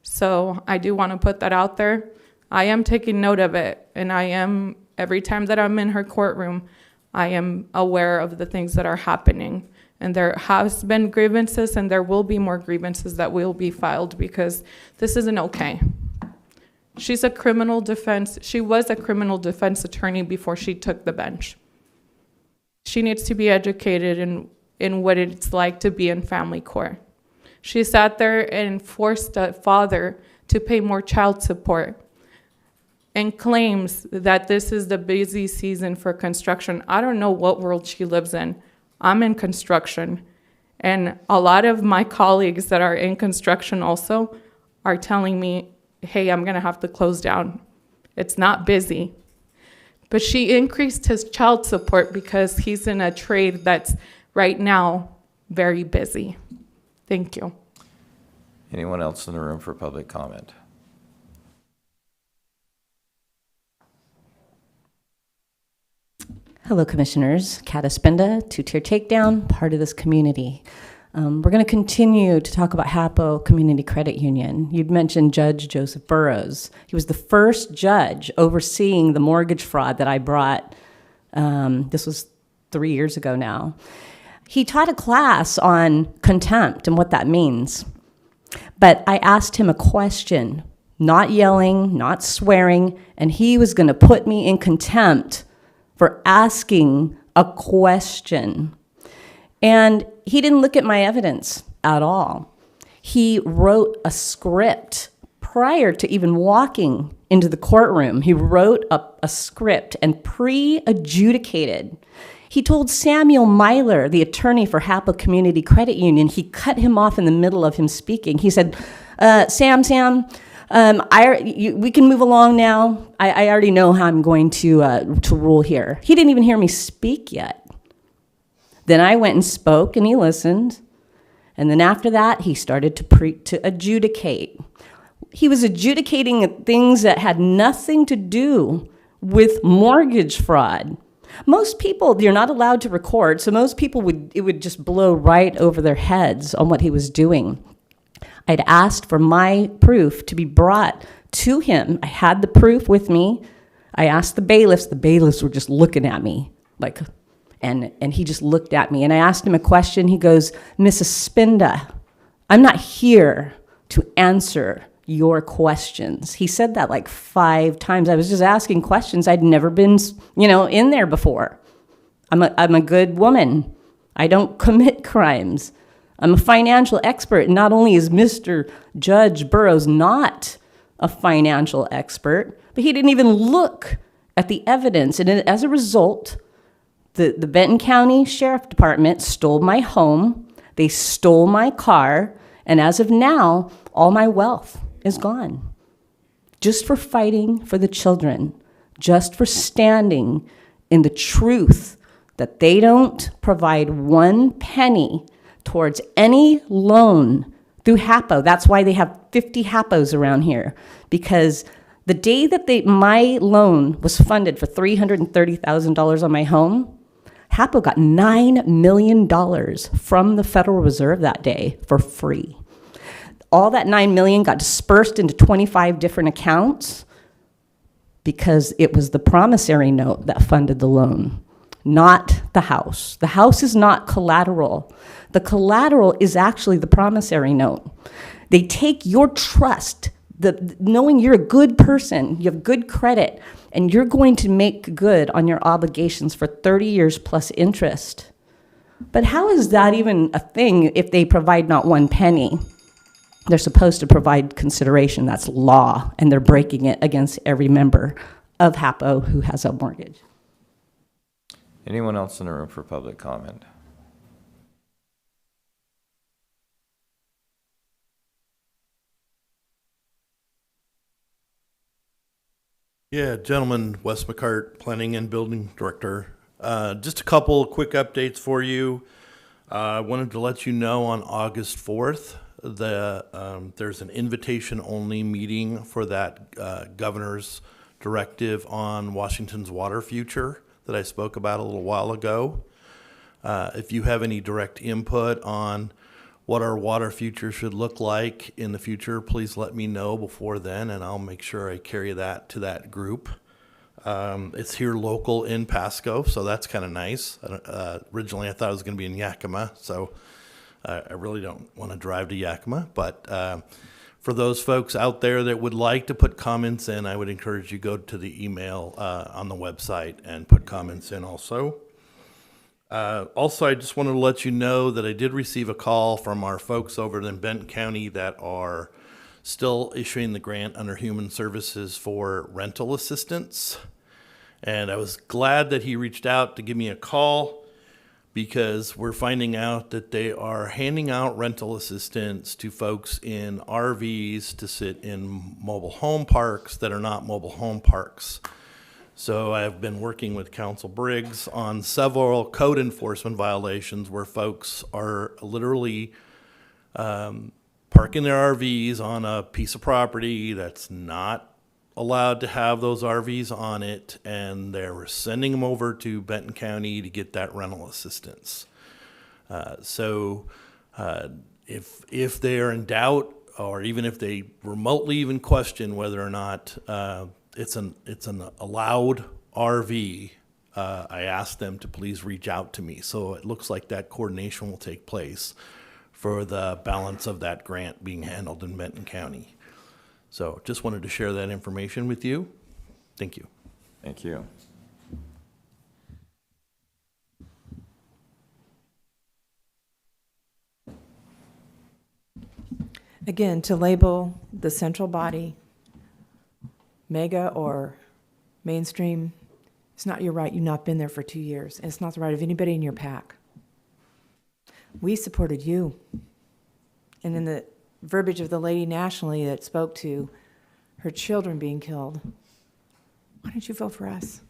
So I do want to put that out there. I am taking note of it, and every time that I'm in her courtroom, I am aware of the things that are happening. And there has been grievances, and there will be more grievances that will be filed, because this isn't okay. She was a criminal defense attorney before she took the bench. She needs to be educated in what it's like to be in family court. She sat there and forced a father to pay more child support and claims that this is the busy season for construction. I don't know what world she lives in. I'm in construction, and a lot of my colleagues that are in construction also are telling me, hey, I'm gonna have to close down. It's not busy. But she increased his child support because he's in a trade that's right now very busy. Thank you. Anyone else in the room for public comment? Hello, Commissioners. Kat Espinda, two-tier takedown, part of this community. We're going to continue to talk about HAPO Community Credit Union. You'd mentioned Judge Joseph Burrows. He was the first judge overseeing the mortgage fraud that I brought. This was 3 years ago now. He taught a class on contempt and what that means. But I asked him a question, not yelling, not swearing, and he was going to put me in contempt for asking a question. And he didn't look at my evidence at all. He wrote a script prior to even walking into the courtroom. He wrote up a script and pre-adjudicated. He told Samuel Myler, the attorney for HAPO Community Credit Union, he cut him off in the middle of him speaking. He said, Sam, we can move along now. I already know how I'm going to rule here. He didn't even hear me speak yet. Then I went and spoke, and he listened. And then after that, he started to adjudicate. He was adjudicating things that had nothing to do with mortgage fraud. Most people, you're not allowed to record, so most people it would just blow right over their heads on what he was doing. I'd asked for my proof to be brought to him. I had the proof with me. I asked the bailiffs. The bailiffs were just looking at me like, and he just looked at me. And I asked him a question. He goes, Mrs. Spinda, I'm not here to answer your questions. He said that like 5 times. I was just asking questions. I'd never been, in there before. I'm a good woman. I don't commit crimes. I'm a financial expert. Not only is Mr. Judge Burrows not a financial expert, but he didn't even look at the evidence. And as a result, the Benton County Sheriff Department stole my home. They stole my car. And as of now, all my wealth is gone. Just for fighting for the children. Just for standing in the truth that they don't provide 1 penny towards any loan through HAPO. That's why they have 50 HAPOs around here. Because the day that my loan was funded for $330,000 on my home, HAPO got $9 million from the Federal Reserve that day for free. All that $9 million got dispersed into 25 different accounts because it was the promissory note that funded the loan, not the house. The house is not collateral. The collateral is actually the promissory note. They take your trust, knowing you're a good person, you have good credit, and you're going to make good on your obligations for 30 years plus interest. But how is that even a thing if they provide not 1 penny? They're supposed to provide consideration. That's law, and they're breaking it against every member of HAPO who has a mortgage. Anyone else in the room for public comment? Yeah, gentlemen, Wes McCart, Planning and Building Director. Just a couple of quick updates for you. I wanted to let you know on August 4th, there's an invitation-only meeting for that governor's directive on Washington's water future that I spoke about a little while ago. If you have any direct input on what our water future should look like in the future, please let me know before then, and I'll make sure I carry that to that group. It's here local in Pasco, so that's kind of nice. Originally, I thought it was going to be in Yakima, so I really don't want to drive to Yakima. But for those folks out there that would like to put comments in, I would encourage you go to the email on the website and put comments in also. Also, I just wanted to let you know that I did receive a call from our folks over in Benton County that are still issuing the grant under Human Services for rental assistance. And I was glad that he reached out to give me a call because we're finding out that they are handing out rental assistance to folks in RVs to sit in mobile home parks that are not mobile home parks. So I've been working with Council Briggs on several code enforcement violations where folks are literally parking their RVs on a piece of property that's not allowed to have those RVs on it, and they're sending them over to Benton County to get that rental assistance. If they are in doubt, or even if they remotely even question whether or not it's an allowed RV, I asked them to please reach out to me. So it looks like that coordination will take place for the balance of that grant being handled in Benton County. So just wanted to share that information with you. Thank you. Thank you. Again, to label the central body mega or mainstream, it's not your right. You've not been there for 2 years. And it's not the right of anybody in your pack. We supported you. And in the verbiage of the lady nationally that spoke to her children being killed, why don't you vote for us?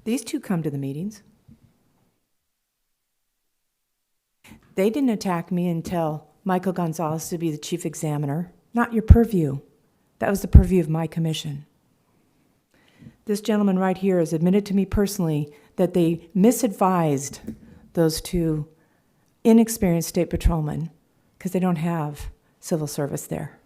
These two come to the meetings. They didn't attack me and tell Michael Gonzalez to be the chief examiner. Not your purview. That was the purview of my commission. This gentleman right here has admitted to me personally that they misadvised those two inexperienced state patrolmen because they don't have civil service there.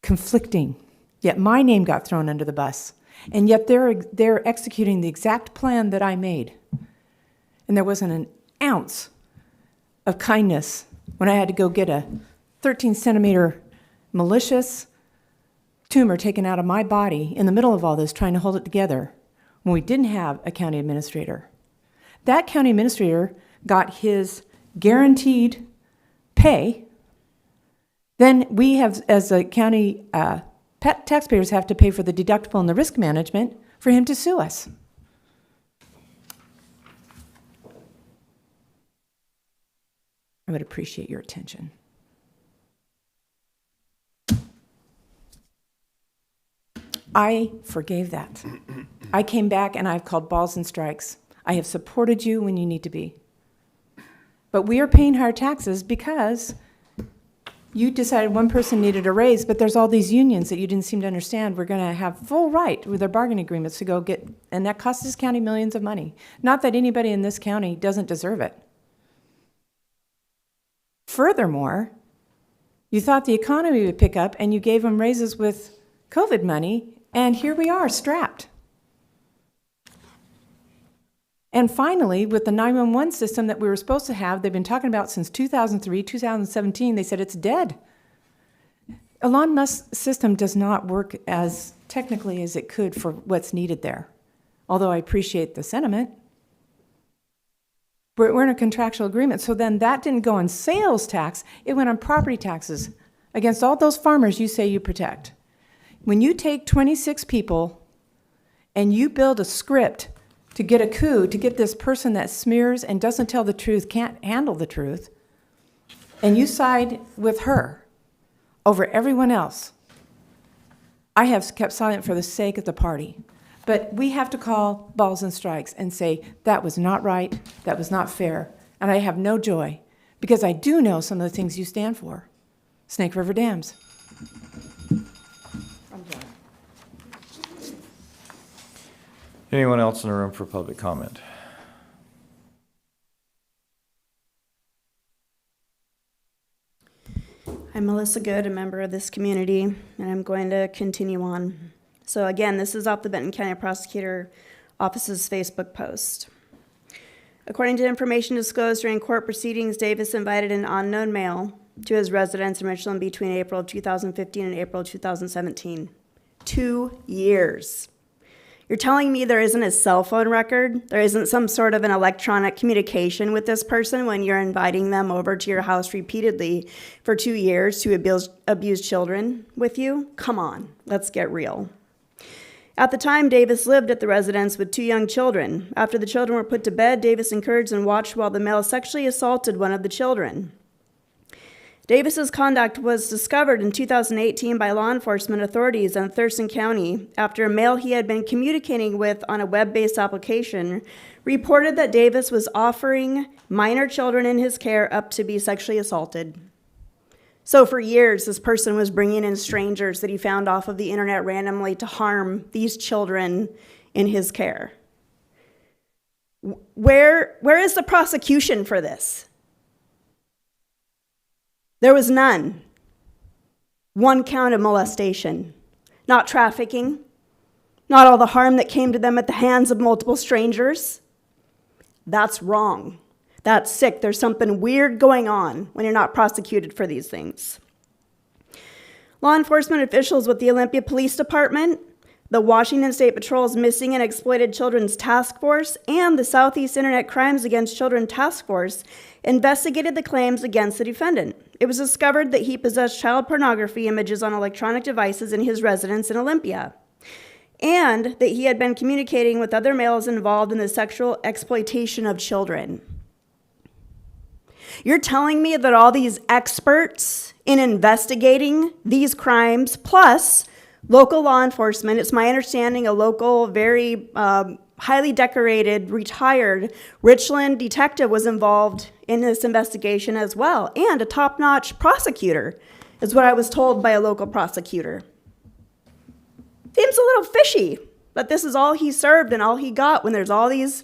Conflicting. Yet my name got thrown under the bus. And yet they're executing the exact plan that I made. And there wasn't an ounce of kindness when I had to go get a 13-centimeter malicious tumor taken out of my body in the middle of all this, trying to hold it together, when we didn't have a county administrator. That county administrator got his guaranteed pay. Then we have, as a county, taxpayers have to pay for the deductible and the risk management for him to sue us. I would appreciate your attention. I forgave that. I came back and I've called balls and strikes. I have supported you when you need to be. But we are paying higher taxes because you decided one person needed a raise, but there's all these unions that you didn't seem to understand were going to have full right with their bargaining agreements to go get, and that costs this county millions of money. Not that anybody in this county doesn't deserve it. Furthermore, you thought the economy would pick up and you gave them raises with COVID money, and here we are, strapped. And finally, with the 911 system that we were supposed to have, they've been talking about since 2003, 2017, they said it's dead. Elon Musk's system does not work as technically as it could for what's needed there, although I appreciate the sentiment. We're in a contractual agreement, so then that didn't go on sales tax, it went on property taxes against all those farmers you say you protect. When you take 26 people and you build a script to get a coup, to get this person that smears and doesn't tell the truth, can't handle the truth, and you side with her over everyone else, I have kept silent for the sake of the party. But we have to call balls and strikes and say, that was not right, that was not fair, and I have no joy, because I do know some of the things you stand for. Snake River Dams. I'm done. Anyone else in the room for public comment? I'm Melissa Good, a member of this community, and I'm going to continue on. So again, this is off the Benton County Prosecutor Office's Facebook post. According to information disclosed during court proceedings, Davis invited an unknown male to his residence in Richland between April of 2015 and April of 2017. 2 years. You're telling me there isn't a cell phone record? There isn't some sort of an electronic communication with this person when you're inviting them over to your house repeatedly for 2 years to abuse children with you? Come on, let's get real. At the time, Davis lived at the residence with 2 young children. After the children were put to bed, Davis encouraged and watched while the male sexually assaulted one of the children. Davis's conduct was discovered in 2018 by law enforcement authorities in Thurston County after a male he had been communicating with on a web-based application reported that Davis was offering minor children in his care up to be sexually assaulted. So for years, this person was bringing in strangers that he found off of the internet randomly to harm these children in his care. Where is the prosecution for this? There was none. 1 count of molestation, not trafficking, not all the harm that came to them at the hands of multiple strangers. That's wrong. That's sick. There's something weird going on when you're not prosecuted for these things. Law enforcement officials with the Olympia Police Department, the Washington State Patrol's Missing and Exploited Children's Task Force, and the Southeast Internet Crimes Against Children Task Force investigated the claims against the defendant. It was discovered that he possessed child pornography images on electronic devices in his residence in Olympia, and that he had been communicating with other males involved in the sexual exploitation of children. You're telling me that all these experts in investigating these crimes, plus local law enforcement, it's my understanding a local, very highly decorated, retired Richland detective was involved in this investigation as well, and a top-notch prosecutor, is what I was told by a local prosecutor. Seems a little fishy, but this is all he served and all he got when there's all these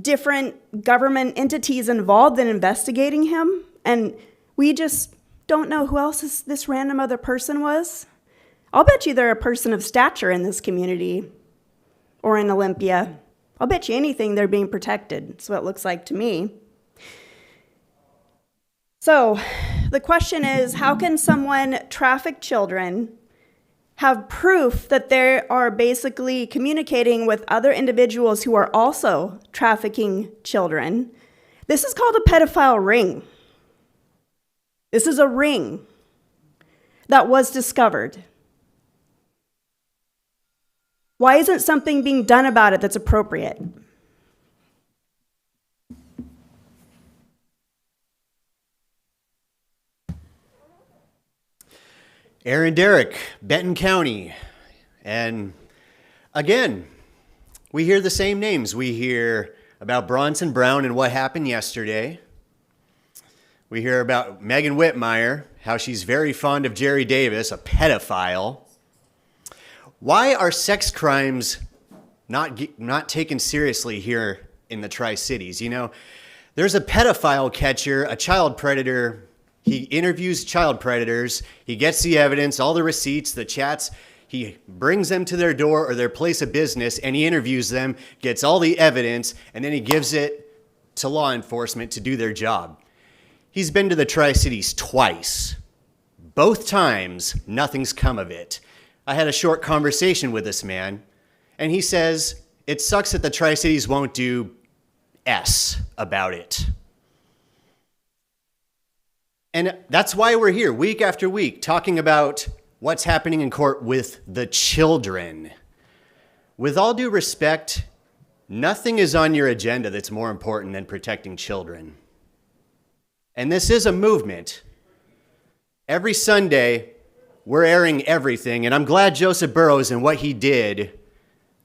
different government entities involved in investigating him, and we just don't know who else this random other person was. I'll bet you they're a person of stature in this community or in Olympia. I'll bet you anything they're being protected. That's what it looks like to me. So the question is, how can someone traffic children, have proof that they are basically communicating with other individuals who are also trafficking children? This is called a pedophile ring. This is a ring that was discovered. Why isn't something being done about it that's appropriate? Aaron Derrick, Benton County. And again, we hear the same names. We hear about Bronson Brown and what happened yesterday. We hear about Megan Whitmire, how she's very fond of Jerry Davis, a pedophile. Why are sex crimes not taken seriously here in the Tri-Cities? You know, there's a pedophile catcher, a child predator. He interviews child predators. He gets the evidence, all the receipts, the chats. He brings them to their door or their place of business, and he interviews them, gets all the evidence, and then he gives it to law enforcement to do their job. He's been to the Tri-Cities twice. Both times, nothing's come of it. I had a short conversation with this man, and he says, it sucks that the Tri-Cities won't do S about it. And that's why we're here week after week talking about what's happening in court with the children. With all due respect, nothing is on your agenda that's more important than protecting children. And this is a movement. Every Sunday, we're airing everything, and I'm glad Joseph Burrows and what he did,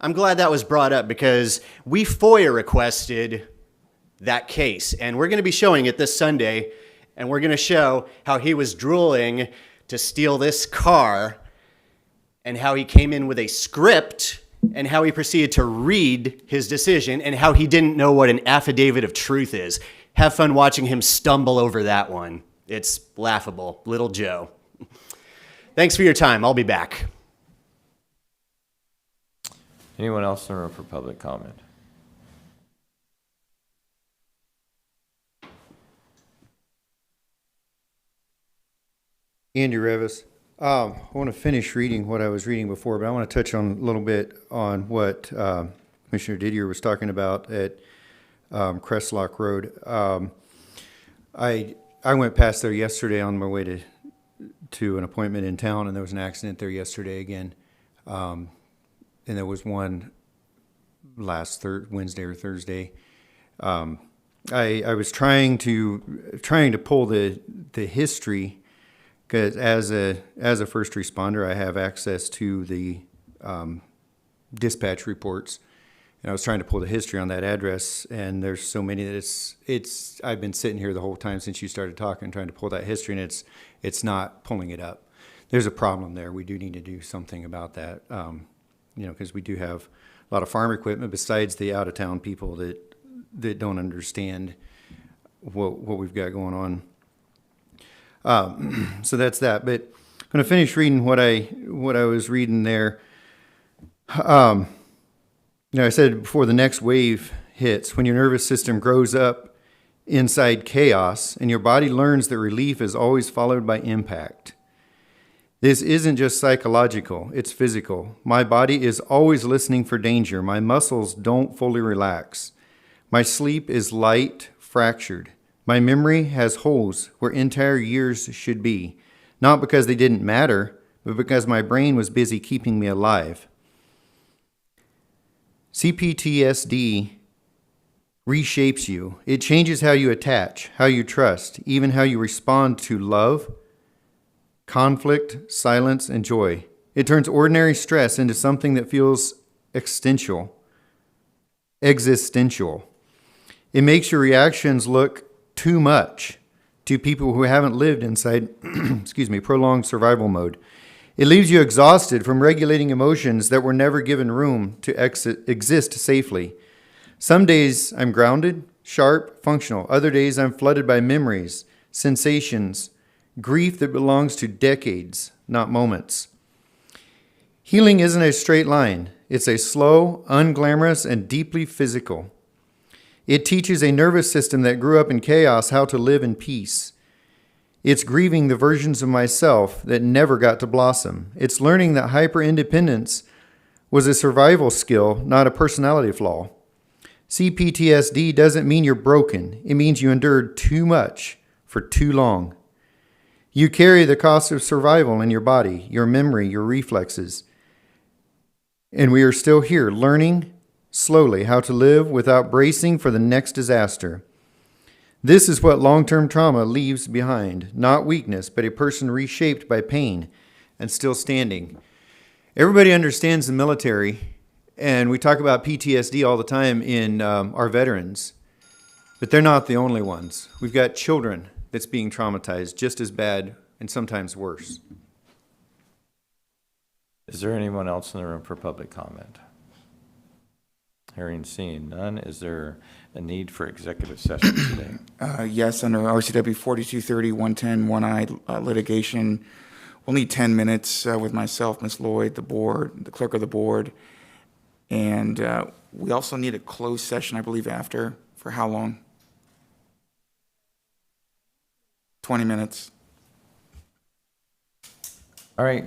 I'm glad that was brought up because we FOIA requested that case, and we're going to be showing it this Sunday. And we're going to show how he was drooling to steal this car and how he came in with a script and how he proceeded to read his decision and how he didn't know what an affidavit of truth is. Have fun watching him stumble over that one. It's laughable. Little Joe. Thanks for your time. I'll be back. Anyone else in the room for public comment? Andy Revis. I want to finish reading what I was reading before, but I want to touch on a little bit on what Commissioner Didier was talking about at Crestlock Road. I went past there yesterday on my way to an appointment in town, and there was an accident there yesterday again. and there was one last Wednesday or Thursday. I was trying to pull the history, because as a first responder, I have access to the dispatch reports, and I was trying to pull the history on that address, and there's so many that it's I've been sitting here the whole time since you started talking, trying to pull that history, and it's not pulling it up. There's a problem there. We do need to do something about that, because we do have a lot of farm equipment besides the out-of-town people that don't understand what we've got going on. So that's that. But I'm going to finish reading what I was reading there. I said before, the next wave hits when your nervous system grows up inside chaos and your body learns that relief is always followed by impact. This isn't just psychological, it's physical. My body is always listening for danger. My muscles don't fully relax. My sleep is light, fractured. My memory has holes where entire years should be, not because they didn't matter, but because my brain was busy keeping me alive. CPTSD reshapes you. It changes how you attach, how you trust, even how you respond to love, conflict, silence, and joy. It turns ordinary stress into something that feels existential. It makes your reactions look too much to people who haven't lived inside, prolonged survival mode. It leaves you exhausted from regulating emotions that were never given room to exist safely. Some days I'm grounded, sharp, functional. Other days I'm flooded by memories, sensations, grief that belongs to decades, not moments. Healing isn't a straight line. It's a slow, unglamorous, and deeply physical. It teaches a nervous system that grew up in chaos how to live in peace. It's grieving the versions of myself that never got to blossom. It's learning that hyper-independence was a survival skill, not a personality flaw. CPTSD doesn't mean you're broken. It means you endured too much for too long. You carry the cost of survival in your body, your memory, your reflexes. And we are still here learning slowly how to live without bracing for the next disaster. This is what long-term trauma leaves behind, not weakness, but a person reshaped by pain and still standing. Everybody understands the military, and we talk about PTSD all the time in our veterans, but they're not the only ones. We've got children that's being traumatized just as bad and sometimes worse. Is there anyone else in the room for public comment? Hearing seen none, is there a need for executive session today? Yes, under RCW 4230 110 1I litigation, we'll need 10 minutes with myself, Ms. Lloyd, the board, the clerk of the board, and we also need a closed session, I believe, after. For how long? 20 minutes. All right,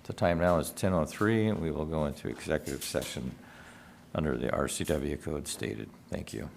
the time now is 10:03, and we will go into executive session under the RCW code stated. Thank you.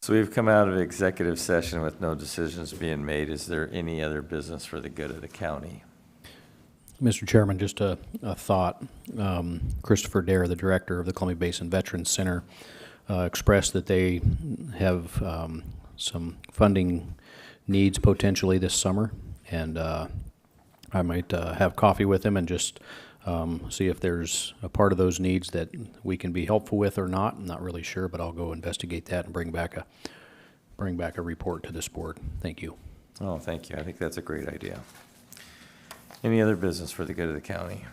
So we've come out of executive session with no decisions being made. Is there any other business for the good of the county? Mr. Chairman, just a thought. Christopher Dare, the director of the Columbia Basin Veterans Center, expressed that they have some funding needs potentially this summer, and I might have coffee with him and just see if there's a part of those needs that we can be helpful with or not. I'm not really sure, but I'll go investigate that and bring back a report to this board. Thank you. Oh, thank you. I think that's a great idea. Any other business for the good of the county?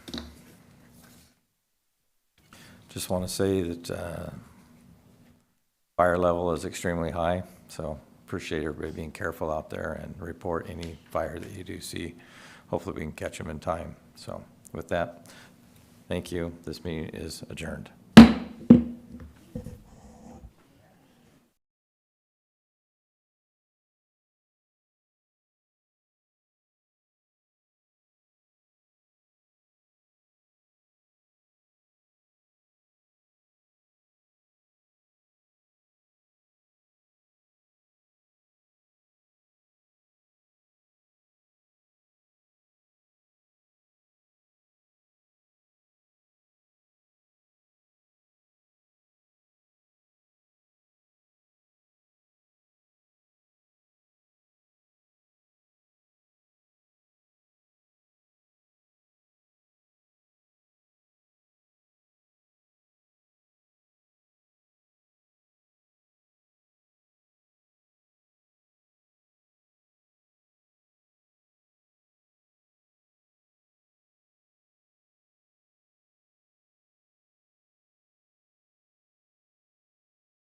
Just want to say that fire level is extremely high, so appreciate everybody being careful out there and report any fire that you do see. Hopefully we can catch them in time. So with that, thank you. This meeting is adjourned.